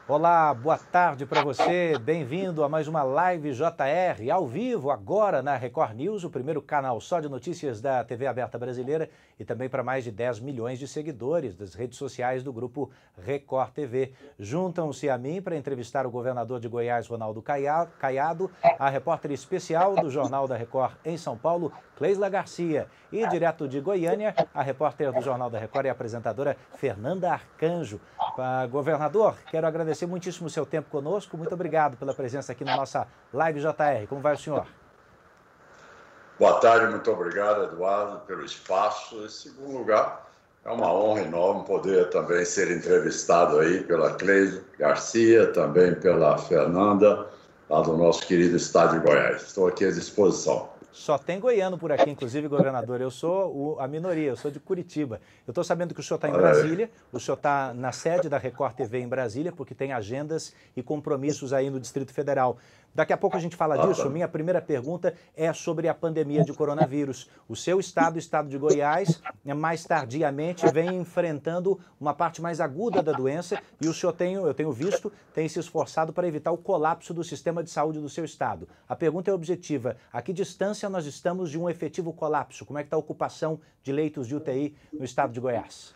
Olá, boa tarde para você. Bem-vindo a mais uma Live JR, ao vivo, agora na Record News, o primeiro canal só de notícias da TV aberta brasileira e também para mais de 10 milhões de seguidores das redes sociais do grupo Record TV. Juntam-se a mim para entrevistar o governador de Goiás, Ronaldo Caiado, a repórter especial do Jornal da Record em São Paulo, Cleisla Garcia, e direto de Goiânia, a repórter do Jornal da Record e apresentadora Fernanda Arcanjo. Governador, quero agradecer muitíssimo o seu tempo conosco. Muito obrigado pela presença aqui na nossa Live JR. Como vai o senhor? Boa tarde, muito obrigado, Eduardo, pelo espaço. Em segundo lugar, é uma honra enorme poder também ser entrevistado aí pela Cleisla Garcia, também pela Fernanda, lá do nosso querido estado de Goiás. Estou aqui à disposição. Só tem goiano por aqui, inclusive, governador. Eu sou a minoria, eu sou de Curitiba. Eu estou sabendo que o senhor está em Brasília, o senhor está na sede da Record TV em Brasília, porque tem agendas e compromissos aí no Distrito Federal. Daqui a pouco a gente fala disso. Minha primeira pergunta é sobre a pandemia de coronavírus. O seu estado, o estado de Goiás, mais tardiamente vem enfrentando uma parte mais aguda da doença e o senhor eu tenho visto, tem se esforçado para evitar o colapso do sistema de saúde do seu estado. A pergunta é objetiva. A que distância nós estamos de um efetivo colapso? Como é que está a ocupação de leitos de UTI no estado de Goiás?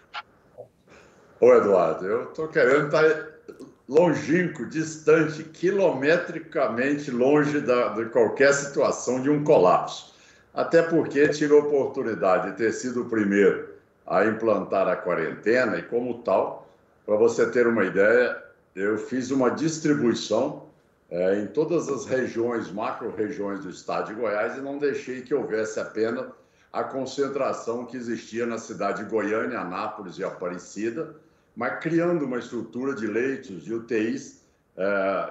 Ô, Eduardo, eu estou querendo estar longínquo, distante, quilometricamente longe de qualquer situação de um colapso. Até porque tive a oportunidade de ter sido o primeiro a implantar a quarentena e, como tal, para você ter uma ideia, eu fiz uma distribuição em todas as regiões, macro-regiões do estado de Goiás e não deixei que houvesse apenas a concentração que existia na cidade de Goiânia, Anápolis e Aparecida, mas criando uma estrutura de leitos de UTIs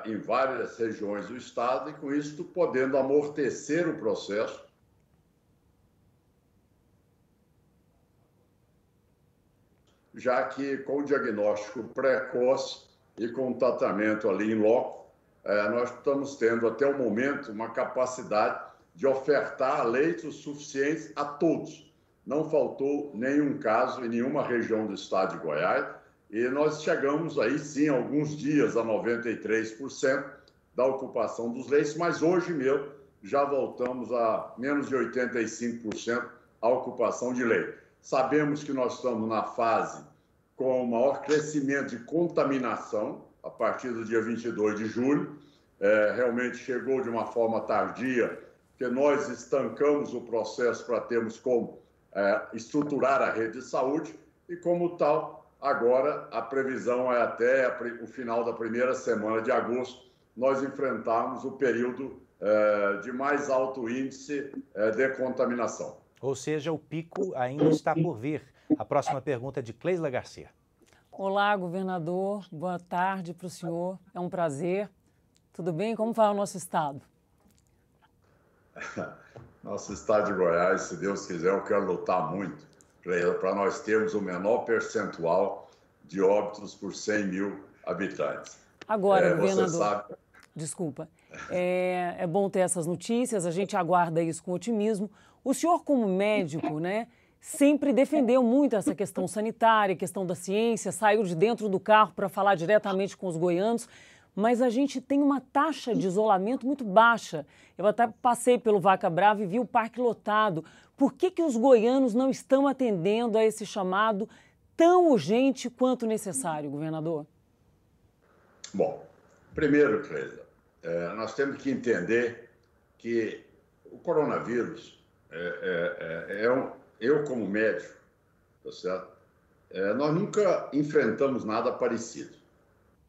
em várias regiões do estado e, com isso, podendo amortecer o processo. Já que, com o diagnóstico precoce e com o tratamento ali em loco, nós estamos tendo, até o momento, uma capacidade de ofertar leitos suficientes a todos. Não faltou nenhum caso em nenhuma região do estado de Goiás, e nós chegamos aí, sim, alguns dias a 93% da ocupação dos leitos, mas hoje mesmo já voltamos a menos de 85% a ocupação de leito. Sabemos que nós estamos na fase com o maior crescimento de contaminação a partir do dia 22 de julho. Realmente chegou de uma forma tardia, que nós estancamos o processo para termos como estruturar a rede de saúde e, como tal, agora, a previsão é até o final da primeira semana de agosto, nós enfrentarmos o período de mais alto índice de contaminação. Ou seja, o pico ainda está por vir. A próxima pergunta é de Cleisla Garcia. Olá, governador. Boa tarde para o senhor. É um prazer. Tudo bem? Como vai o nosso estado? Nosso estado de Goiás, se Deus quiser, eu quero lutar muito para nós termos o menor percentual de óbitos por 100 mil habitantes. Agora, governador, você sabe... desculpa, é bom ter essas notícias, a gente aguarda isso com otimismo. O senhor, como médico, né, sempre defendeu muito essa questão sanitária, questão da ciência, saiu de dentro do carro para falar diretamente com os goianos, mas a gente tem uma taxa de isolamento muito baixa. Eu até passei pelo Vaca Brava e vi o parque lotado. Por que os goianos não estão atendendo a esse chamado tão urgente quanto necessário, governador? Bom, primeiro, Cleisla, nós temos que entender que o coronavírus, eu como médico, tá certo? Nós nunca enfrentamos nada parecido.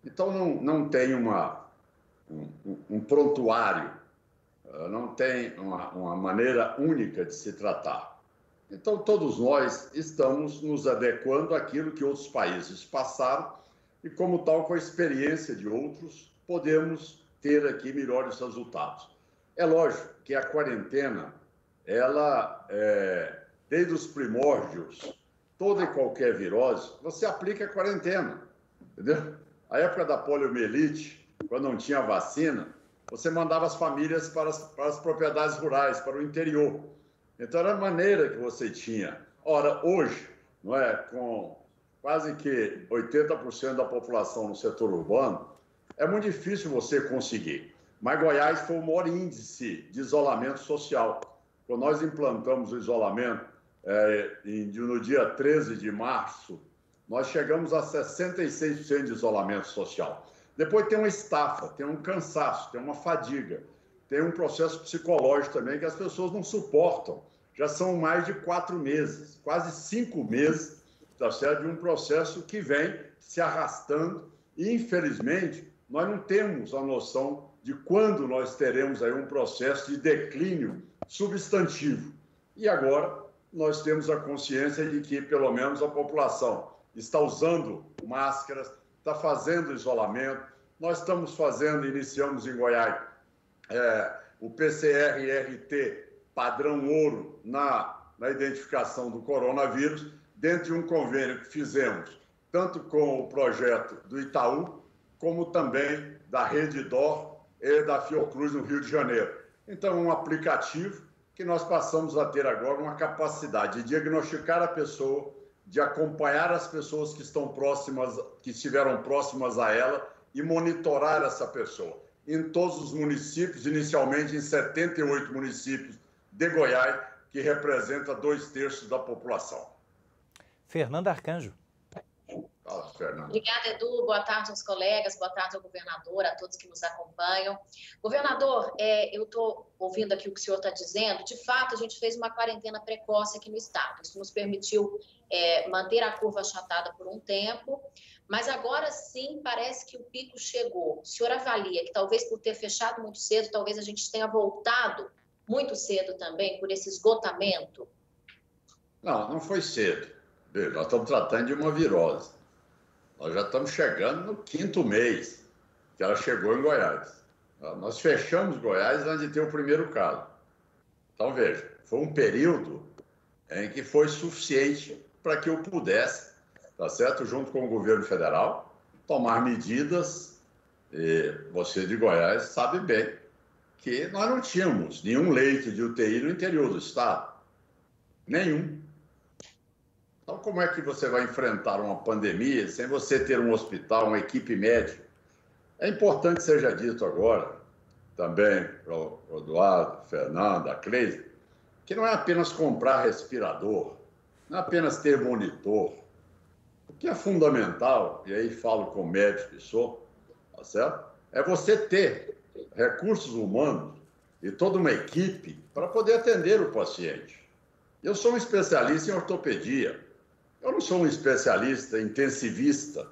Então, não tem um prontuário, não tem uma maneira única de se tratar. Então, todos nós estamos nos adequando àquilo que outros países passaram e, como tal, com a experiência de outros, podemos ter aqui melhores resultados. É lógico que a quarentena, ela, desde os primórdios, toda e qualquer virose, você aplica a quarentena, entendeu? A época da poliomielite, quando não tinha vacina, você mandava as famílias para as propriedades rurais, para o interior. Então, era a maneira que você tinha. Ora, hoje, não é, com quase que 80% da população no setor urbano, é muito difícil você conseguir. Mas Goiás foi o maior índice de isolamento social. Quando nós implantamos o isolamento no dia 13 de março, nós chegamos a 66% de isolamento social. Depois tem uma estafa, tem um cansaço, tem uma fadiga, tem um processo psicológico também que as pessoas não suportam. Já são mais de 4 meses, quase 5 meses, tá certo? De um processo que vem se arrastando e, infelizmente, nós não temos a noção de quando nós teremos aí um processo de declínio substantivo. E agora nós temos a consciência de que, pelo menos, a população está usando máscaras, está fazendo isolamento. Nós estamos iniciamos em Goiás, o PCR-RT padrão ouro na identificação do coronavírus, dentro de um convênio que fizemos, tanto com o projeto do Itaú, como também da Rede D'Or e da Fiocruz, no Rio de Janeiro. Então, um aplicativo que nós passamos a ter agora uma capacidade de diagnosticar a pessoa, de acompanhar as pessoas que estiveram próximas a ela e monitorar essa pessoa. Em todos os municípios, inicialmente em 78 municípios de Goiás, que representa 2/3 da população. Fernanda Arcanjo. Obrigada, Edu. Boa tarde aos colegas, boa tarde ao governador, a todos que nos acompanham. Governador, eu estou ouvindo aqui o que o senhor está dizendo. De fato, a gente fez uma quarentena precoce aqui no estado. Isso nos permitiu manter a curva achatada por um tempo, mas agora sim parece que o pico chegou. O senhor avalia que talvez por ter fechado muito cedo, talvez a gente tenha voltado muito cedo também por esse esgotamento? Não foi cedo. Nós estamos tratando de uma virose. Nós já estamos chegando no 5º mês que ela chegou em Goiás. Nós fechamos Goiás antes de ter o primeiro caso. Então, veja, foi um período em que foi suficiente para que eu pudesse, tá certo, junto com o governo federal, tomar medidas. E você de Goiás sabe bem que nós não tínhamos nenhum leito de UTI no interior do estado. Nenhum. Então, como é que você vai enfrentar uma pandemia sem você ter um hospital, uma equipe médica? É importante que seja dito agora, também para o Eduardo, Fernando, a Cleide, que não é apenas comprar respirador, não é apenas ter monitor. O que é fundamental, e aí falo como médico que sou, tá certo? É você ter recursos humanos e toda uma equipe para poder atender o paciente. Eu sou um especialista em ortopedia. Eu não sou um especialista intensivista.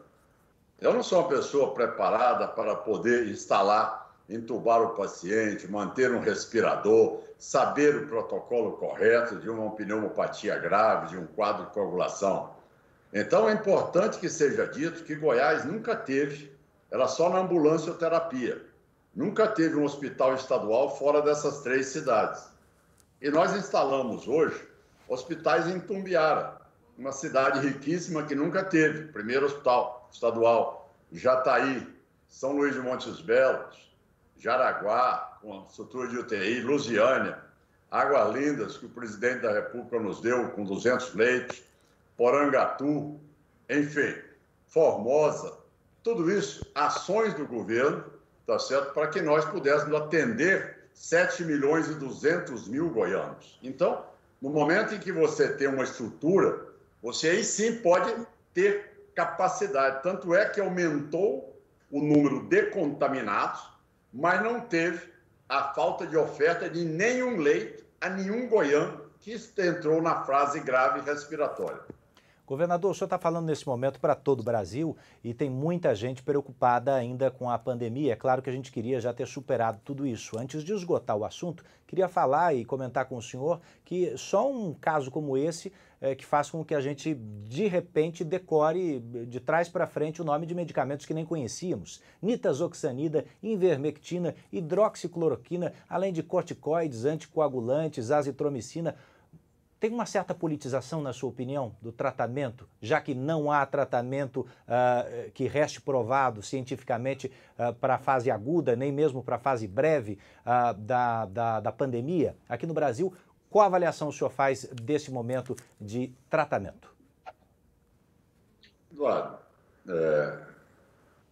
Eu não sou uma pessoa preparada para poder instalar, entubar o paciente, manter um respirador, saber o protocolo correto de uma pneumopatia grave, de um quadro de coagulação. Então, é importante que seja dito que Goiás nunca teve, era só na ambulancioterapia, nunca teve um hospital estadual fora dessas 3 cidades. E nós instalamos hoje hospitais em Itumbiara, uma cidade riquíssima que nunca teve. Primeiro hospital estadual, Jataí, São Luís de Montes Belos, Jaraguá, com a estrutura de UTI, Lusiânia, Águas Lindas, que o presidente da República nos deu, com 200 leitos, Porangatu, enfim, Formosa, tudo isso, ações do governo, tá certo, para que nós pudéssemos atender 7.200.000 goianos. Então, no momento em que você tem uma estrutura, você aí sim pode ter capacidade. Tanto é que aumentou o número de contaminados, mas não teve a falta de oferta de nenhum leito a nenhum goiano que entrou na fase grave respiratória. Governador, o senhor está falando nesse momento para todo o Brasil e tem muita gente preocupada ainda com a pandemia. É claro que a gente queria já ter superado tudo isso. Antes de esgotar o assunto, queria falar e comentar com o senhor que só um caso como esse que faz com que a gente, de repente, decore de trás para frente o nome de medicamentos que nem conhecíamos. Nitazoxanida, ivermectina, hidroxicloroquina, além de corticoides, anticoagulantes, azitromicina. Tem uma certa politização, na sua opinião, do tratamento, já que não há tratamento que reste provado cientificamente para a fase aguda, nem mesmo para a fase breve da pandemia? Aqui no Brasil, qual avaliação o senhor faz desse momento de tratamento? Eduardo,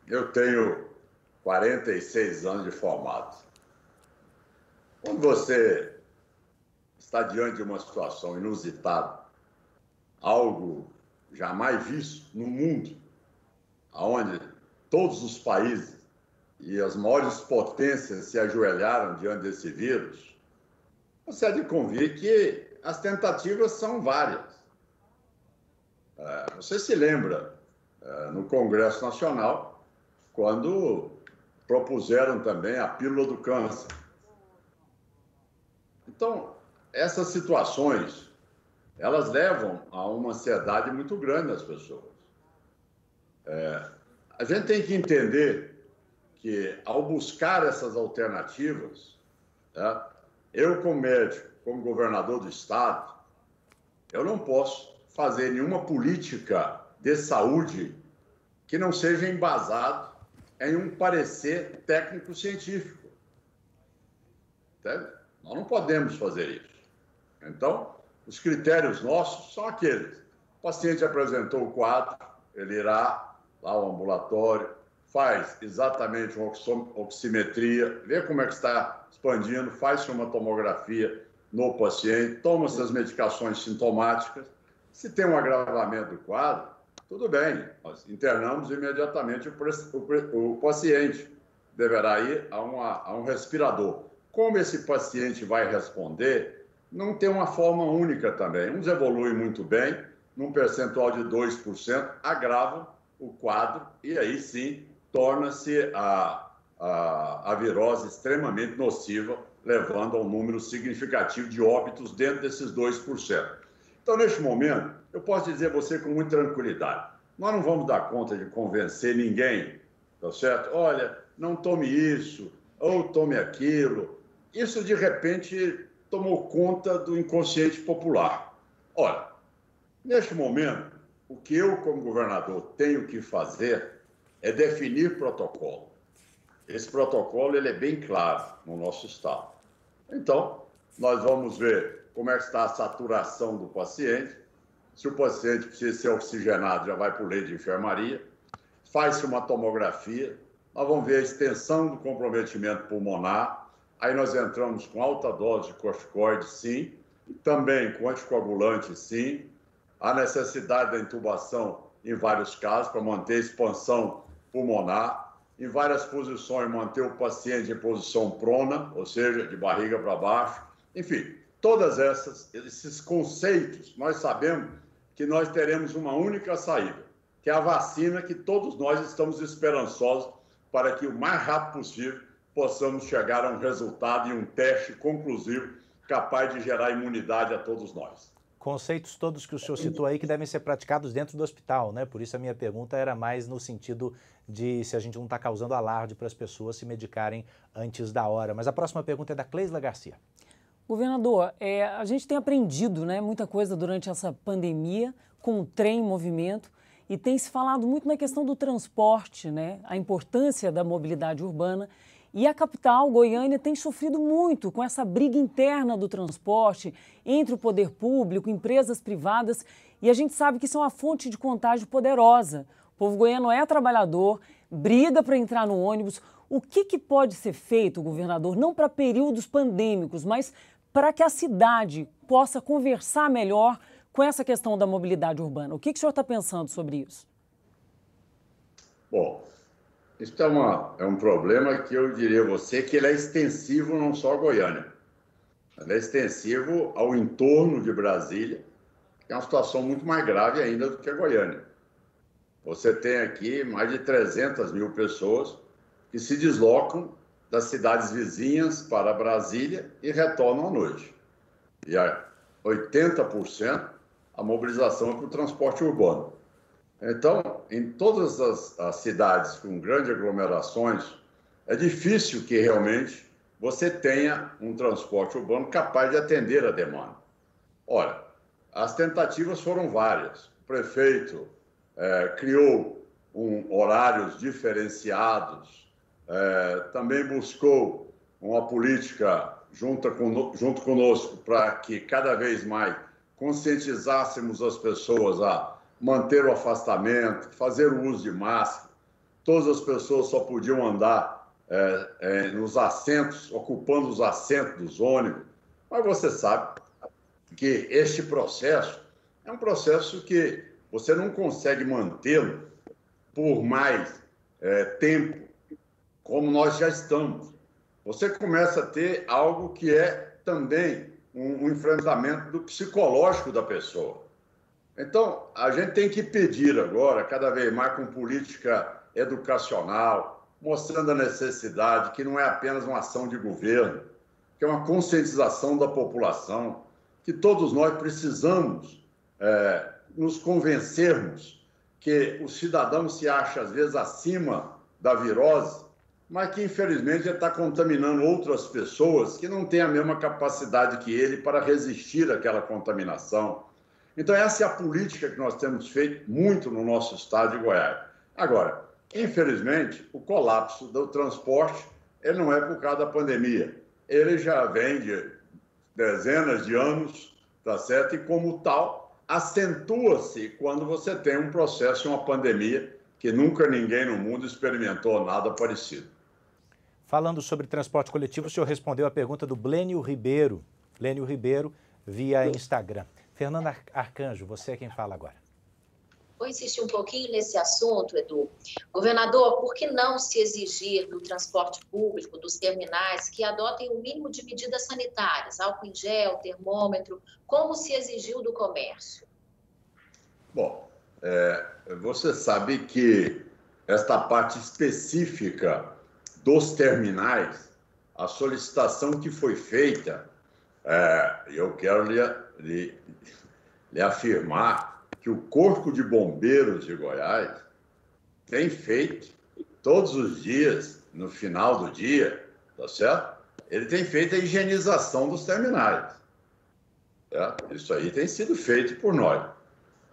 eu tenho 46 anos de formado. Quando você está diante de uma situação inusitada, algo jamais visto no mundo, onde todos os países e as maiores potências se ajoelharam diante desse vírus, você há de convir que as tentativas são várias. Você se lembra, no Congresso Nacional, quando propuseram também a pílula do câncer. Então, essas situações, elas levam a uma ansiedade muito grande nas pessoas. A gente tem que entender que, ao buscar essas alternativas, eu, como médico, como governador do Estado, eu não posso fazer nenhuma política de saúde que não seja embasado em um parecer técnico-científico. Entende? Nós não podemos fazer isso. Então, os critérios nossos são aqueles. O paciente apresentou o quadro, ele irá lá ao ambulatório, faz exatamente uma oximetria, vê como é que está expandindo, faz uma tomografia no paciente, toma-se as medicações sintomáticas. Se tem um agravamento do quadro, tudo bem, nós internamos imediatamente o paciente. Deverá ir a um respirador. Como esse paciente vai responder, não tem uma forma única também. Uns evoluem muito bem, num percentual de 2%, agravam o quadro e aí sim torna-se a virose extremamente nociva, levando a um número significativo de óbitos dentro desses 2%. Então, neste momento, eu posso dizer a você com muita tranquilidade, nós não vamos dar conta de convencer ninguém, tá certo? Olha, não tome isso, ou tome aquilo. Isso, de repente, tomou conta do inconsciente popular. Olha, neste momento, o que eu, como governador, tenho que fazer é definir protocolo. Esse protocolo ele é bem claro no nosso estado. Então, nós vamos ver como é que está a saturação do paciente. Se o paciente precisa ser oxigenado, já vai para o leito de enfermaria. Faz-se uma tomografia. Nós vamos ver a extensão do comprometimento pulmonar. Aí nós entramos com alta dose de corticoide, sim. Também com anticoagulante, sim. A necessidade da intubação em vários casos para manter a expansão pulmonar. Em várias posições, manter o paciente em posição prona, ou seja, de barriga para baixo. Enfim, todas esses conceitos, nós sabemos que nós teremos uma única saída, que é a vacina, que todos nós estamos esperançosos para que o mais rápido possível possamos chegar a um resultado e um teste conclusivo capaz de gerar imunidade a todos nós. Conceitos todos que o senhor citou aí que devem ser praticados dentro do hospital, né? Por isso a minha pergunta era mais no sentido de se a gente não está causando alarde para as pessoas se medicarem antes da hora. Mas a próxima pergunta é da Cleisla Garcia. Governador, a gente tem aprendido, né, muita coisa durante essa pandemia com o trem em movimento e tem se falado muito na questão do transporte, né, a importância da mobilidade urbana. E a capital, Goiânia, tem sofrido muito com essa briga interna do transporte entre o poder público, empresas privadas, e a gente sabe que isso é uma fonte de contágio poderosa. O povo goiano é trabalhador, briga para entrar no ônibus. O que pode ser feito, governador, não para períodos pandêmicos, mas para que a cidade possa conversar melhor com essa questão da mobilidade urbana? O que o senhor está pensando sobre isso? Bom, isso é um problema que eu diria a você que ele é extensivo não só a Goiânia. Ele é extensivo ao entorno de Brasília, que é uma situação muito mais grave ainda do que a Goiânia. Você tem aqui mais de 300 mil pessoas que se deslocam das cidades vizinhas para Brasília e retornam à noite. E a 80% a mobilização é para o transporte urbano. Então, em todas as cidades com grandes aglomerações, é difícil que realmente você tenha um transporte urbano capaz de atender a demanda. Olha, as tentativas foram várias. O prefeito criou horários diferenciados, também buscou uma política junto conosco para que cada vez mais conscientizássemos as pessoas a manter o afastamento, fazer o uso de máscara. todas as pessoas só podiam andar nos assentos, ocupando os assentos dos ônibus. Mas você sabe que este processo é um processo que você não consegue mantê-lo por mais tempo, como nós já estamos. Você começa a ter algo que é também um enfrentamento do psicológico da pessoa. Então, a gente tem que pedir agora, cada vez mais com política educacional, mostrando a necessidade que não é apenas uma ação de governo, que é uma conscientização da população, que todos nós precisamos nos convencermos que o cidadão se acha, às vezes, acima da virose, mas que, infelizmente, já está contaminando outras pessoas que não têm a mesma capacidade que ele para resistir àquela contaminação. Então, essa é a política que nós temos feito muito no nosso estado de Goiás. Agora, infelizmente, o colapso do transporte ele não é por causa da pandemia. Ele já vem de dezenas de anos, tá certo? E, como tal, acentua-se quando você tem um processo, uma pandemia, que nunca ninguém no mundo experimentou nada parecido. Falando sobre transporte coletivo, o senhor respondeu a pergunta do Blênio Ribeiro. Blênio Ribeiro, via Instagram. Fernanda Arcanjo, você é quem fala agora. Vou insistir um pouquinho nesse assunto, Edu. Governador, por que não se exigir do transporte público, dos terminais, que adotem o mínimo de medidas sanitárias, álcool em gel, termômetro, como se exigiu do comércio? Bom, você sabe que esta parte específica dos terminais, a solicitação que foi feita, eu quero lhe afirmar que o Corpo de Bombeiros de Goiás tem feito todos os dias, no final do dia, tá certo? Ele tem feito a higienização dos terminais. Certo? Isso aí tem sido feito por nós.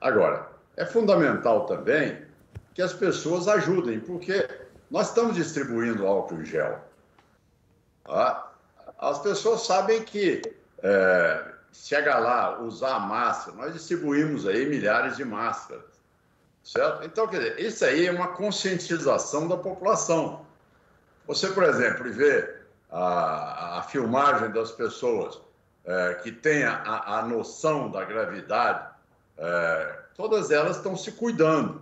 Agora, é fundamental também que as pessoas ajudem, porque nós estamos distribuindo álcool em gel. Tá? As pessoas sabem que chega lá, usar máscara, nós distribuímos aí milhares de máscaras, certo? Então, quer dizer, isso aí é uma conscientização da população. Você, por exemplo, vê a filmagem das pessoas que têm a noção da gravidade, todas elas estão se cuidando.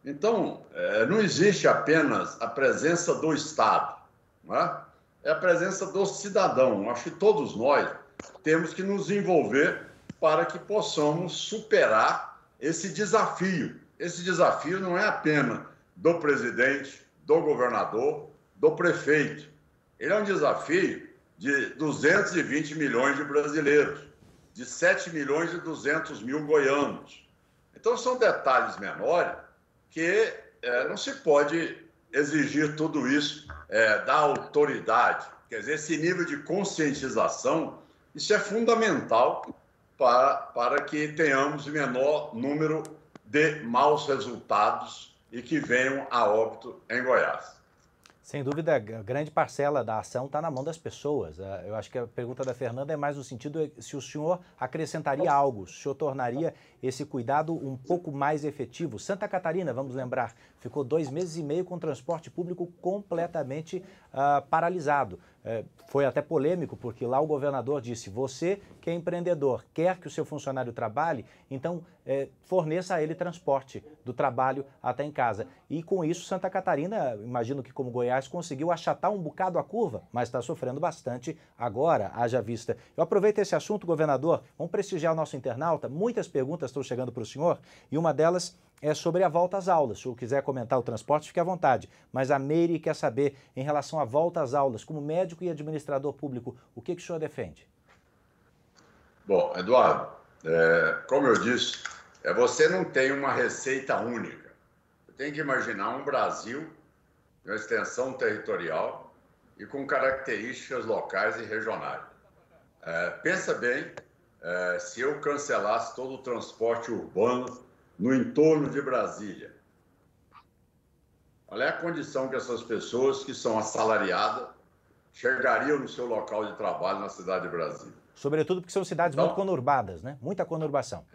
Então, não existe apenas a presença do Estado, não é? É a presença do cidadão. Acho que todos nós temos que nos envolver para que possamos superar esse desafio. Esse desafio não é apenas do presidente, do governador, do prefeito. Ele é um desafio de 220 milhões de brasileiros, de 7 milhões e 200 mil goianos. Então, são detalhes menores que não se pode exigir tudo isso da autoridade. Quer dizer, esse nível de conscientização, isso é fundamental para que tenhamos o menor número de maus resultados e que venham a óbito em Goiás. Sem dúvida, a grande parcela da ação está na mão das pessoas. Eu acho que a pergunta da Fernanda é mais no sentido se o senhor acrescentaria algo, se o senhor tornaria esse cuidado um pouco mais efetivo. Santa Catarina, vamos lembrar, ficou 2 meses e meio com o transporte público completamente paralisado. Foi até polêmico, porque lá o governador disse, você que é empreendedor, quer que o seu funcionário trabalhe, então forneça a ele transporte do trabalho até em casa. E com isso Santa Catarina, imagino que como Goiás, conseguiu achatar um bocado a curva, mas está sofrendo bastante agora, haja vista. Eu aproveito esse assunto, governador, vamos prestigiar o nosso internauta, muitas perguntas estão chegando para o senhor, e uma delas é sobre a volta às aulas. Se o senhor quiser comentar o transporte, fique à vontade. Mas a Meire quer saber, em relação à volta às aulas, como médico e administrador público, o que o senhor defende? Bom, Eduardo, como eu disse, você não tem uma receita única. Você tem que imaginar um Brasil de uma extensão territorial e com características locais e regionais. Pensa bem, se eu cancelasse todo o transporte urbano no entorno de Brasília. Qual é a condição que essas pessoas que são assalariadas chegariam no seu local de trabalho na cidade de Brasília? Sobretudo porque são cidades muito conurbadas, né? Muita conurbação.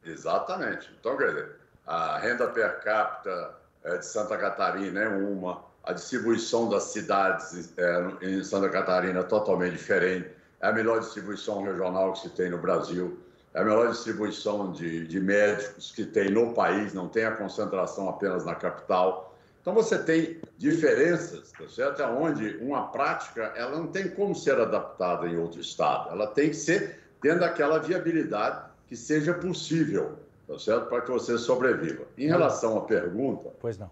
Exatamente. Então, quer dizer, a renda per capita de Santa Catarina é uma, a distribuição das cidades em Santa Catarina é totalmente diferente, é a melhor distribuição regional que se tem no Brasil, é a melhor distribuição de médicos que tem no país, não tem a concentração apenas na capital. Então, você tem diferenças, tá certo? Onde uma prática ela não tem como ser adaptada em outro estado, ela tem que ser dentro daquela viabilidade que seja possível, tá certo? Para que você sobreviva. Em relação à pergunta, pois não.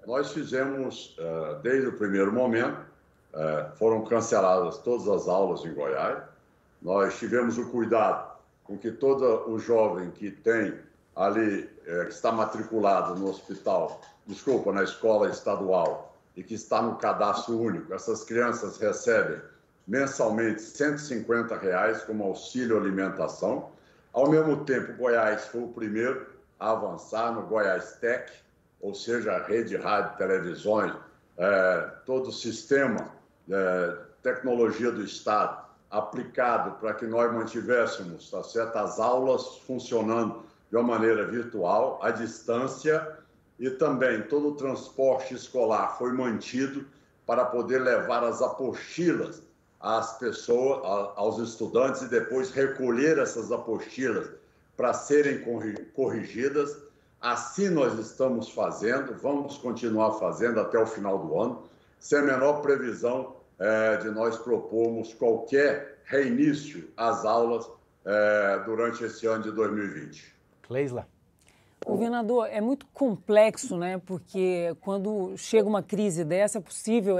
Nós fizemos, desde o primeiro momento, foram canceladas todas as aulas em Goiás, nós tivemos o cuidado com que todo o jovem que tem ali, que está matriculado no hospital, na escola estadual e que está no cadastro único, essas crianças recebem mensalmente R$ 150 como auxílio alimentação. Ao mesmo tempo, Goiás foi o primeiro a avançar no Goiás Tech, ou seja, a rede de rádio e televisões, todo o sistema de tecnologia do Estado aplicado para que nós mantivéssemos, tá certo, as aulas funcionando de uma maneira virtual, à distância, e também todo o transporte escolar foi mantido para poder levar as apostilas às pessoas, aos estudantes, e depois recolher essas apostilas para serem corrigidas. Assim nós estamos fazendo, vamos continuar fazendo até o final do ano, sem a menor previsão de nós propormos qualquer reinício às aulas durante esse ano de 2020. Cleisla. Governador, é muito complexo, né? Porque quando chega uma crise dessa,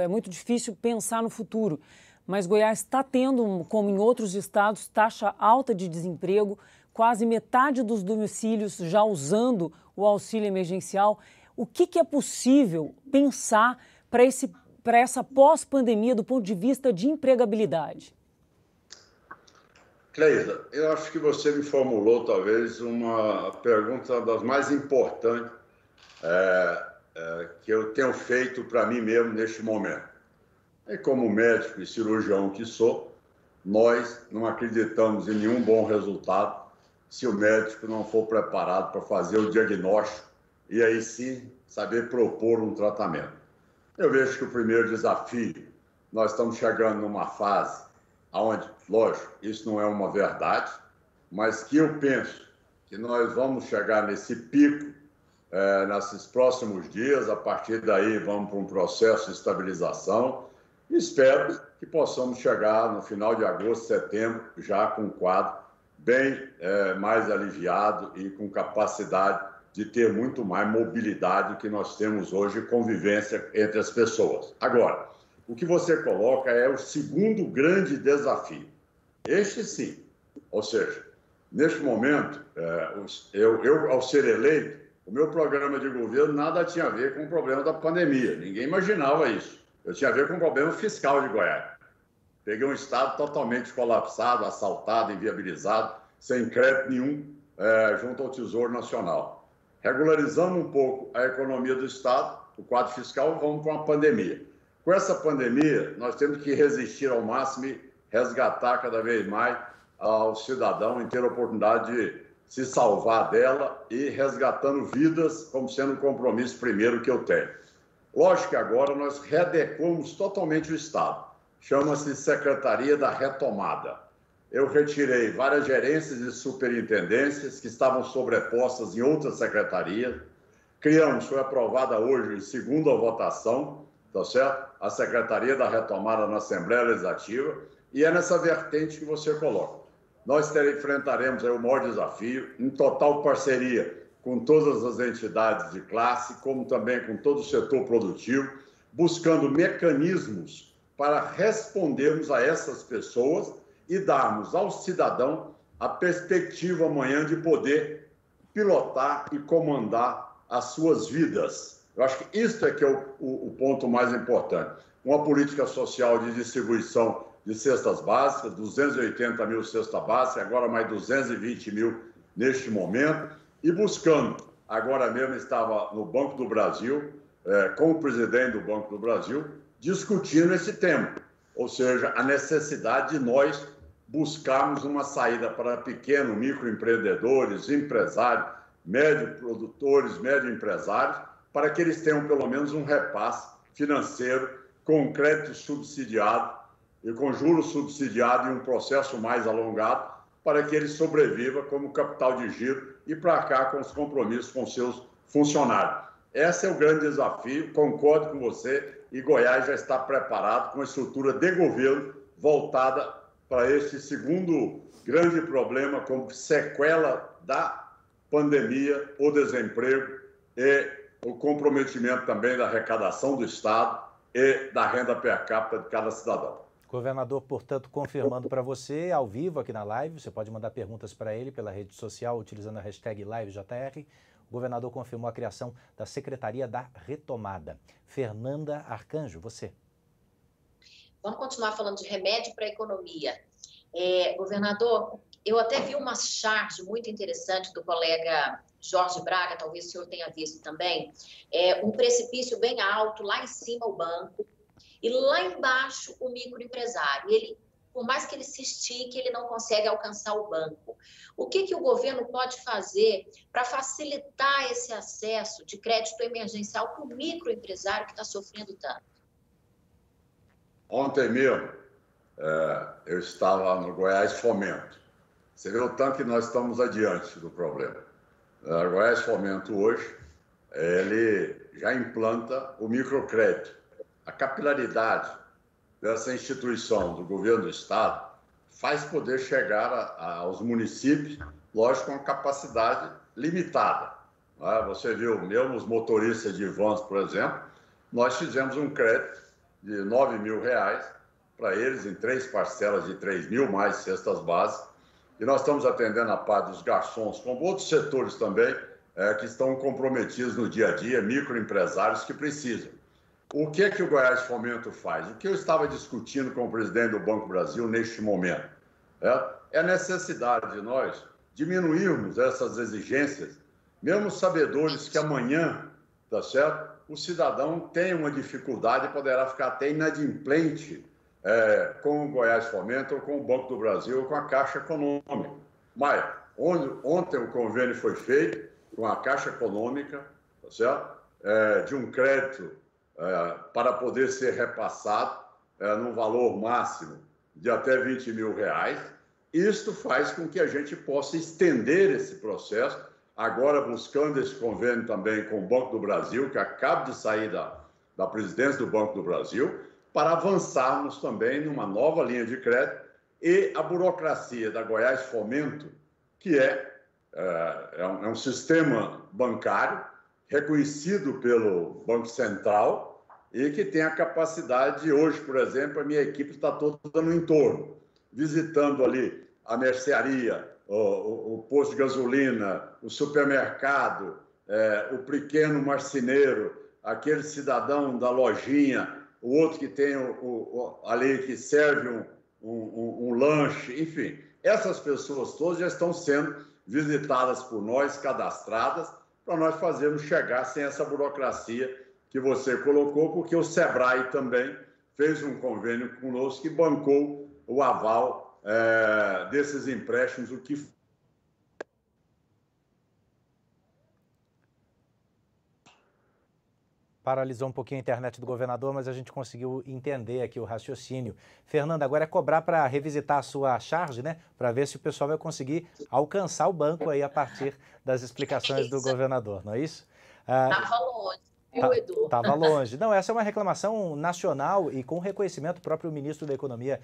é muito difícil pensar no futuro. Mas Goiás está tendo, como em outros estados, taxa alta de desemprego, quase metade dos domicílios já usando o auxílio emergencial. O que é possível pensar para essa pós-pandemia do ponto de vista de empregabilidade? Cleisla, eu acho que você me formulou talvez uma pergunta das mais importantes que eu tenho feito para mim mesmo neste momento. E como médico e cirurgião que sou, nós não acreditamos em nenhum bom resultado se o médico não for preparado para fazer o diagnóstico e aí sim saber propor um tratamento. Eu vejo que o primeiro desafio, nós estamos chegando numa fase onde, lógico, isso não é uma verdade, mas que eu penso que nós vamos chegar nesse pico nesses próximos dias, a partir daí vamos para um processo de estabilização e espero que possamos chegar no final de agosto, setembro, já com um quadro bem mais aliviado e com capacidade de ter muito mais mobilidade do que nós temos hoje, convivência entre as pessoas. Agora, o que você coloca é o segundo grande desafio. Este sim. Ou seja, neste momento, eu ao ser eleito, o meu programa de governo nada tinha a ver com o problema da pandemia. Ninguém imaginava isso. Eu tinha a ver com o problema fiscal de Goiás. Peguei um estado totalmente colapsado, assaltado, inviabilizado, sem crédito nenhum junto ao Tesouro Nacional. Regularizando um pouco a economia do estado, o quadro fiscal, vamos para uma pandemia. Com essa pandemia, nós temos que resistir ao máximo e resgatar cada vez mais ao cidadão em ter a oportunidade de se salvar dela e resgatando vidas como sendo um compromisso primeiro que eu tenho. Lógico que agora nós readequamos totalmente o Estado. Chama-se Secretaria da Retomada. Eu retirei várias gerências e superintendências que estavam sobrepostas em outras secretarias. Criamos, foi aprovada hoje em segunda votação, tá certo? A Secretaria da Retomada na Assembleia Legislativa, e é nessa vertente que você coloca. Nós enfrentaremos aí o maior desafio, em total parceria com todas as entidades de classe, como também com todo o setor produtivo, buscando mecanismos para respondermos a essas pessoas e darmos ao cidadão a perspectiva amanhã de poder pilotar e comandar as suas vidas. Eu acho que isso é que é o ponto mais importante. Uma política social de distribuição de cestas básicas, 280 mil cestas básicas, agora mais 220 mil neste momento, e buscando, agora mesmo estava no Banco do Brasil, com o presidente do Banco do Brasil, discutindo esse tema, ou seja, a necessidade de nós buscarmos uma saída para pequenos, microempreendedores, empresários, médio produtores, médio empresários, para que eles tenham pelo menos um repasse financeiro com crédito subsidiado e com juros subsidiados e um processo mais alongado, para que ele sobreviva como capital de giro e para cá com os compromissos com seus funcionários. Esse é o grande desafio, concordo com você, e Goiás já está preparado com a estrutura de governo voltada para esse segundo grande problema, como sequela da pandemia, o desemprego e o comprometimento também da arrecadação do Estado e da renda per capita de cada cidadão. Governador, portanto, confirmando para você, ao vivo aqui na live, você pode mandar perguntas para ele pela rede social utilizando a hashtag LiveJR. O governador confirmou a criação da Secretaria da Retomada. Fernanda Arcanjo, você. Vamos continuar falando de remédio para a economia. Governador, eu até vi uma charge muito interessante do colega Jorge Braga, talvez o senhor tenha visto também, um precipício bem alto, lá em cima o banco, e lá embaixo o microempresário. Ele, por mais que ele se estique, ele não consegue alcançar o banco. O que o governo pode fazer para facilitar esse acesso de crédito emergencial para o microempresário que está sofrendo tanto? Ontem mesmo, eu estava no Goiás Fomento. Você vê o tanto que nós estamos adiante do problema. O Goiás Fomento hoje, ele já implanta o microcrédito. A capilaridade dessa instituição do governo do Estado faz poder chegar aos municípios, lógico, com capacidade limitada. Você viu, mesmo os motoristas de vans, por exemplo, nós fizemos um crédito de R$ 9.000 para eles em 3 parcelas de 3.000 mais cestas básicas. E nós estamos atendendo a parte dos garçons, como outros setores também, que estão comprometidos no dia a dia, microempresários que precisam. O que o Goiás Fomento faz? O que eu estava discutindo com o presidente do Banco do Brasil neste momento? É a necessidade de nós diminuirmos essas exigências, mesmo sabedores que amanhã, tá certo? O cidadão tem uma dificuldade e poderá ficar até inadimplente com o Goiás Fomento, ou com o Banco do Brasil, ou com a Caixa Econômica. Mas ontem o convênio foi feito com a Caixa Econômica, tá certo? De um crédito para poder ser repassado num valor máximo de até R$ 20.000. Isto faz com que a gente possa estender esse processo, agora buscando esse convênio também com o Banco do Brasil, que acaba de sair da presidência do Banco do Brasil, para avançarmos também numa nova linha de crédito e a burocracia da Goiás Fomento, que é um sistema bancário reconhecido pelo Banco Central e que tem a capacidade de, hoje, por exemplo, a minha equipe está toda no entorno, visitando ali a mercearia, o posto de gasolina, o supermercado, o pequeno marceneiro, aquele cidadão da lojinha, o outro que tem ali que serve um lanche, enfim. Essas pessoas todas já estão sendo visitadas por nós, cadastradas, para nós fazermos chegar sem essa burocracia que você colocou, porque o Sebrae também fez um convênio conosco que bancou o aval desses empréstimos, o que paralisou um pouquinho a internet do governador, mas a gente conseguiu entender aqui o raciocínio. Fernanda, agora é cobrar para revisitar a sua charge, né? Para ver se o pessoal vai conseguir alcançar o banco aí a partir das explicações do governador, não é isso? Estava longe, viu, Edu? Estava longe. Não, essa é uma reclamação nacional e com reconhecimento, o próprio ministro da Economia,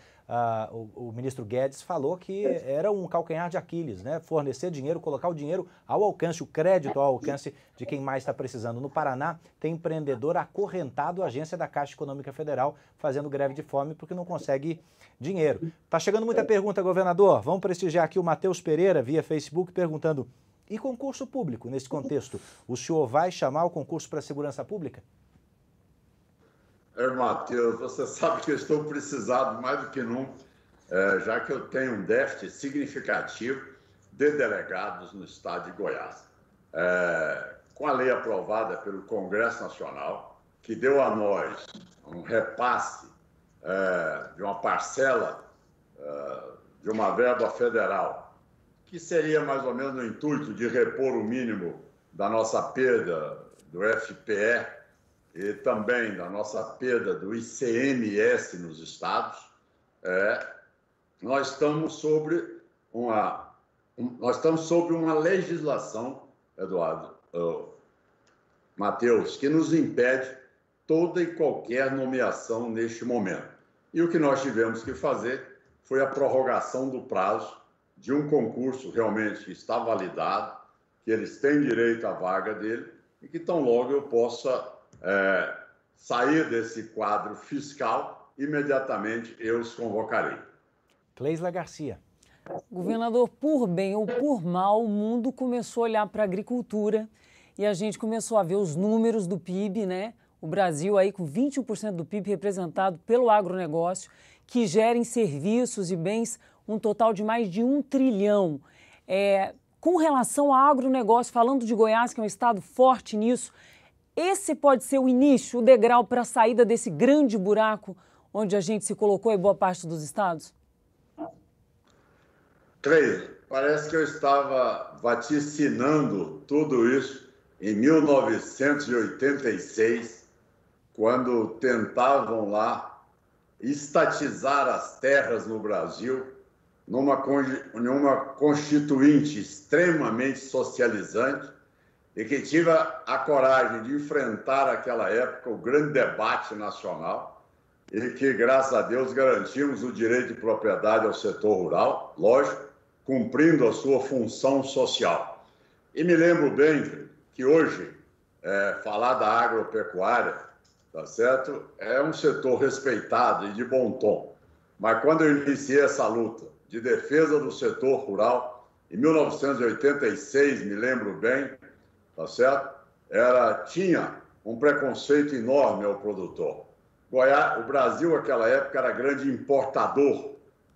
o ministro Guedes, falou que era um calcanhar de Aquiles, né? Fornecer dinheiro, colocar o dinheiro ao alcance, o crédito ao alcance de quem mais está precisando. No Paraná, tem empreendedor acorrentado à agência da Caixa Econômica Federal, fazendo greve de fome porque não consegue dinheiro. Está chegando muita pergunta, governador. Vamos prestigiar aqui o Matheus Pereira, via Facebook, perguntando: e concurso público, nesse contexto? O senhor vai chamar o concurso para a segurança pública? Matheus, você sabe que eu estou precisado mais do que nunca, já que eu tenho um déficit significativo de delegados no estado de Goiás. Com a lei aprovada pelo Congresso Nacional, que deu a nós um repasse de uma parcela de uma verba federal, que seria mais ou menos no intuito de repor o mínimo da nossa perda do FPE e também da nossa perda do ICMS nos estados, nós estamos sobre uma legislação, Eduardo, Matheus, que nos impede toda e qualquer nomeação neste momento. E o que nós tivemos que fazer foi a prorrogação do prazo de um concurso realmente que está validado, que eles têm direito à vaga dele, e que tão logo eu possa sair desse quadro fiscal, imediatamente eu os convocarei. Cleisla Garcia. Governador, por bem ou por mal, o mundo começou a olhar para a agricultura e a gente começou a ver os números do PIB, né? O Brasil aí com 21% do PIB representado pelo agronegócio, que gera em serviços e bens um total de mais de 1 trilhão. Com relação ao agronegócio, falando de Goiás, que é um estado forte nisso, esse pode ser o início, o degrau para a saída desse grande buraco onde a gente se colocou em boa parte dos estados? Cleide, parece que eu estava vaticinando tudo isso em 1986, quando tentavam lá estatizar as terras no Brasil numa constituinte extremamente socializante e que tive a coragem de enfrentar aquela época o grande debate nacional e que, graças a Deus, garantimos o direito de propriedade ao setor rural, lógico, cumprindo a sua função social. E me lembro bem que hoje, falar da agropecuária, tá certo? É um setor respeitado e de bom tom. Mas quando eu iniciei essa luta de defesa do setor rural, em 1986, me lembro bem, tá certo? Tinha um preconceito enorme ao produtor. O Brasil, naquela época, era grande importador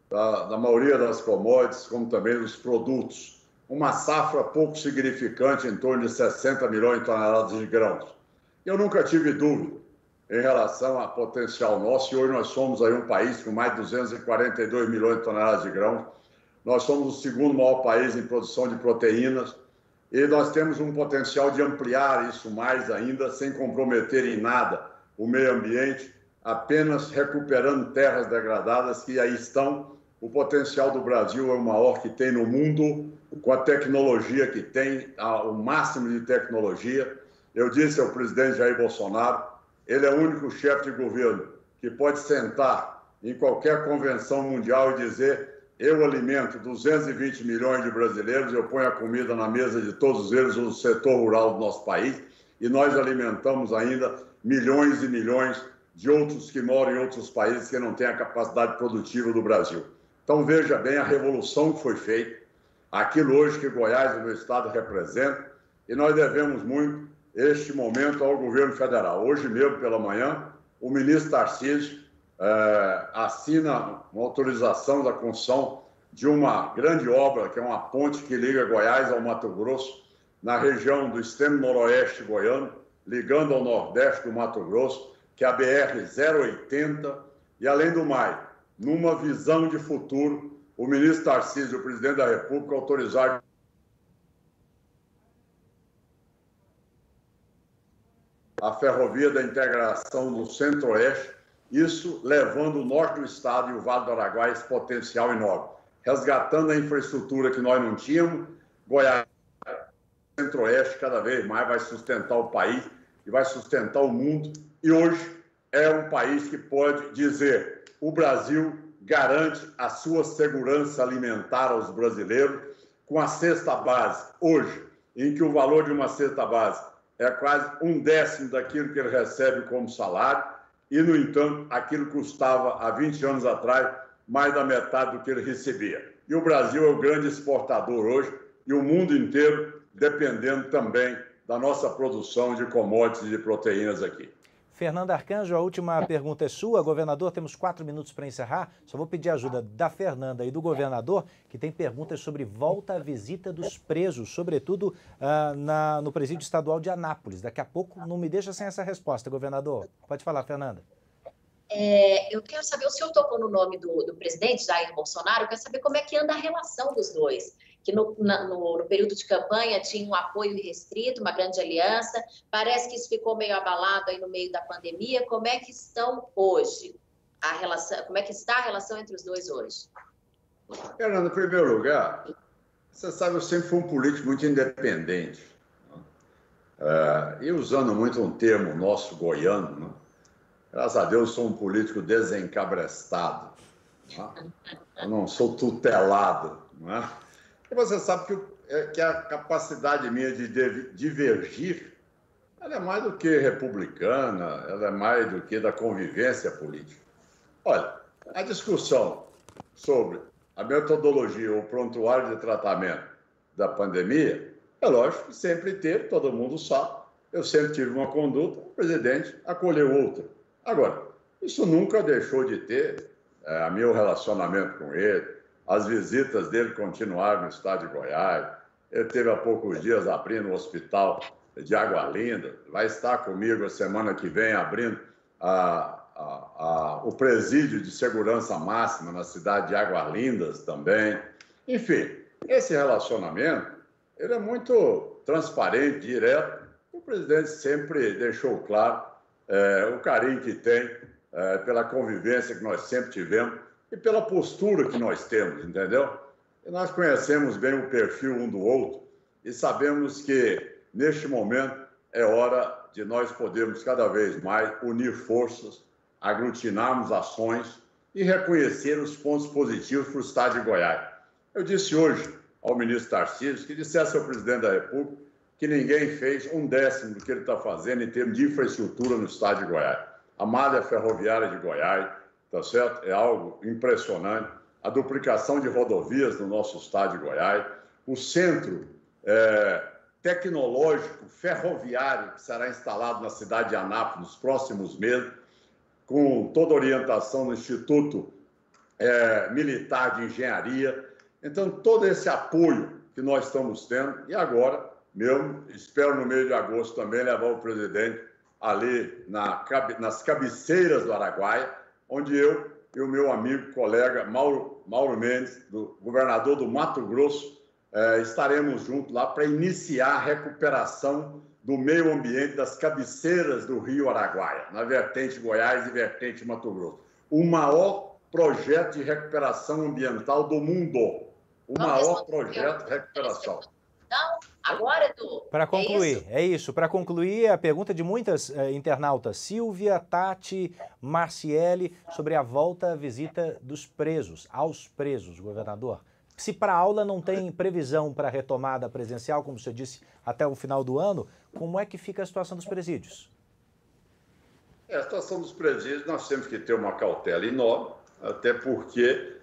da maioria das commodities, como também dos produtos. Uma safra pouco significante, em torno de 60 milhões de toneladas de grãos. Eu nunca tive dúvida em relação ao potencial nosso, e hoje nós somos aí um país com mais de 242 milhões de toneladas de grãos. Nós somos o segundo maior país em produção de proteínas, e nós temos um potencial de ampliar isso mais ainda, sem comprometer em nada o meio ambiente, apenas recuperando terras degradadas que aí estão. O potencial do Brasil é o maior que tem no mundo, com a tecnologia que tem, o máximo de tecnologia. Eu disse ao presidente Jair Bolsonaro, ele é o único chefe de governo que pode sentar em qualquer convenção mundial e dizer: eu alimento 220 milhões de brasileiros, eu ponho a comida na mesa de todos eles no setor rural do nosso país, e nós alimentamos ainda milhões e milhões de outros que moram em outros países que não têm a capacidade produtiva do Brasil. Então, veja bem a revolução que foi feita, aquilo hoje que Goiás, o meu estado, representa, e nós devemos muito este momento ao governo federal. Hoje mesmo, pela manhã, o ministro Tarcísio assina uma autorização da construção de uma grande obra, que é uma ponte que liga Goiás ao Mato Grosso, na região do extremo noroeste goiano, ligando ao nordeste do Mato Grosso, que é a BR-080, e além do mais, numa visão de futuro, o ministro Tarcísio, o presidente da República, autorizaram a ferrovia da integração do Centro-Oeste, isso levando o norte do estado e o Vale do Araguaia a esse potencial enorme, resgatando a infraestrutura que nós não tínhamos. Goiás, Centro-Oeste, cada vez mais vai sustentar o país e vai sustentar o mundo, e hoje é um país que pode dizer: o Brasil garante a sua segurança alimentar aos brasileiros com a cesta básica. Hoje, em que o valor de uma cesta básica é quase 1/10 daquilo que ele recebe como salário, e, no entanto, aquilo custava, há 20 anos atrás, mais da metade do que ele recebia. E o Brasil é o grande exportador hoje, e o mundo inteiro dependendo também da nossa produção de commodities e de proteínas aqui. Fernanda Arcanjo, a última pergunta é sua. Governador, temos 4 minutos para encerrar. Só vou pedir a ajuda da Fernanda e do governador, que tem perguntas sobre volta à visita dos presos, sobretudo no presídio estadual de Anápolis. Daqui a pouco não me deixa sem essa resposta, governador. Pode falar, Fernanda. Eu quero saber, o senhor tocou no nome do presidente Jair Bolsonaro, eu quero saber como é que anda a relação dos dois. que no período de campanha tinha um apoio irrestrito, uma grande aliança. Parece que isso ficou meio abalado aí no meio da pandemia. Como é que estão hoje? Como é que está a relação entre os dois hoje? Fernando, em primeiro lugar, você sabe, eu sempre fui um político muito independente. E usando muito um termo nosso goiano, né? Graças a Deus sou um político desencabrestado. Né? Eu não sou tutelado. Né? E você sabe que a capacidade minha de divergir, ela é mais do que republicana, ela é mais do que da convivência política. Olha, a discussão sobre a metodologia ou prontuário de tratamento da pandemia, é lógico que sempre teve, todo mundo sabe, eu sempre tive uma conduta, o presidente acolheu outra. Agora, isso nunca deixou de ter meu relacionamento com ele, as visitas dele continuaram no estado de Goiás, ele teve há poucos dias abrindo o hospital de Água Linda, vai estar comigo a semana que vem abrindo o presídio de segurança máxima na cidade de Águas Lindas também. Enfim, esse relacionamento ele é muito transparente, direto. O presidente sempre deixou claro o carinho que tem pela convivência que nós sempre tivemos e pela postura que nós temos, entendeu? E nós conhecemos bem o perfil um do outro e sabemos que, neste momento, é hora de nós podermos cada vez mais unir forças, aglutinarmos ações e reconhecer os pontos positivos para o estado de Goiás. Eu disse hoje ao ministro Tarcísio que dissesse ao presidente da República que ninguém fez 1/10 do que ele está fazendo em termos de infraestrutura no estado de Goiás. A malha ferroviária de Goiás, tá certo? É algo impressionante. A duplicação de rodovias no nosso estado de Goiás, o centro tecnológico ferroviário que será instalado na cidade de Anápolis nos próximos meses, com toda a orientação do Instituto Militar de Engenharia. Então, todo esse apoio que nós estamos tendo, e agora, espero no mês de agosto também levar o presidente ali nas cabeceiras do Araguaia, onde eu e o meu amigo, colega Mauro Mendes, governador do Mato Grosso, estaremos juntos lá para iniciar a recuperação do meio ambiente das cabeceiras do Rio Araguaia, na vertente Goiás e vertente Mato Grosso. O maior projeto de recuperação ambiental do mundo. O maior projeto de recuperação. Então, agora, Edu, para concluir, é isso. Para concluir, a pergunta de muitas internautas, Silvia, Tati, Marciele, sobre a volta à visita dos presos, aos presos, governador. Se para a aula não tem previsão para a retomada presencial, como você disse, até o final do ano, como é que fica a situação dos presídios? A situação dos presídios, nós temos que ter uma cautela enorme, até porque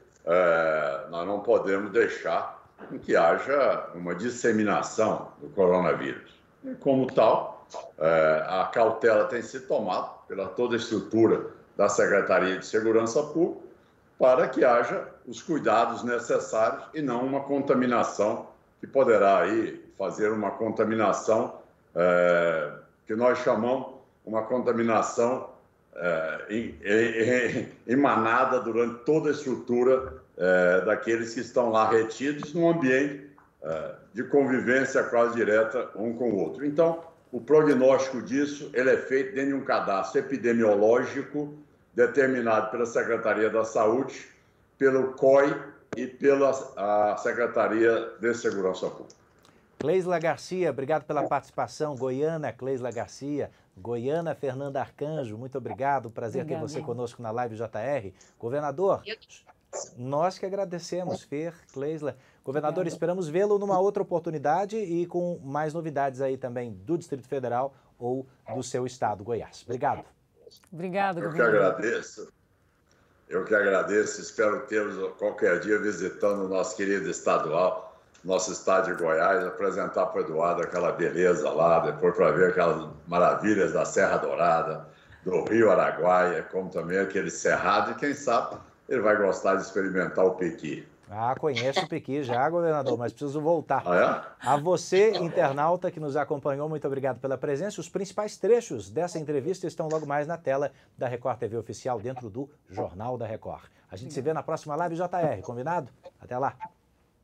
nós não podemos deixar que haja uma disseminação do coronavírus. E, como tal, a cautela tem sido tomada pela toda a estrutura da Secretaria de Segurança Pública para que haja os cuidados necessários e não uma contaminação que poderá aí fazer uma contaminação que nós chamamos uma contaminação emanada durante toda a estrutura daqueles que estão lá retidos num ambiente de convivência quase direta um com o outro. Então, o prognóstico disso ele é feito dentro de um cadastro epidemiológico determinado pela Secretaria da Saúde, pelo COI e pela Secretaria de Segurança Pública. Cleisla Garcia, obrigado pela participação. Goiana, Cleisla Garcia. Goiana, Fernanda Arcanjo, muito obrigado. Prazer ter você conosco na Live JR. Governador, nós que agradecemos, Fer, Cleisla. Governador, esperamos vê-lo numa outra oportunidade e com mais novidades aí também do Distrito Federal ou do seu estado, Goiás. Obrigado. Obrigado, governador. Eu que agradeço. Espero tê-los qualquer dia visitando o nosso querido estadual, nosso estado de Goiás, apresentar para o Eduardo aquela beleza lá, depois para ver aquelas maravilhas da Serra Dourada, do Rio Araguaia, como também aquele cerrado, e quem sabe ele vai gostar de experimentar o pequi. Ah, conheço o pequi já, governador, mas preciso voltar. A você, internauta que nos acompanhou, muito obrigado pela presença. Os principais trechos dessa entrevista estão logo mais na tela da Record TV Oficial, dentro do Jornal da Record. A gente se vê na próxima Live JR, combinado? Até lá!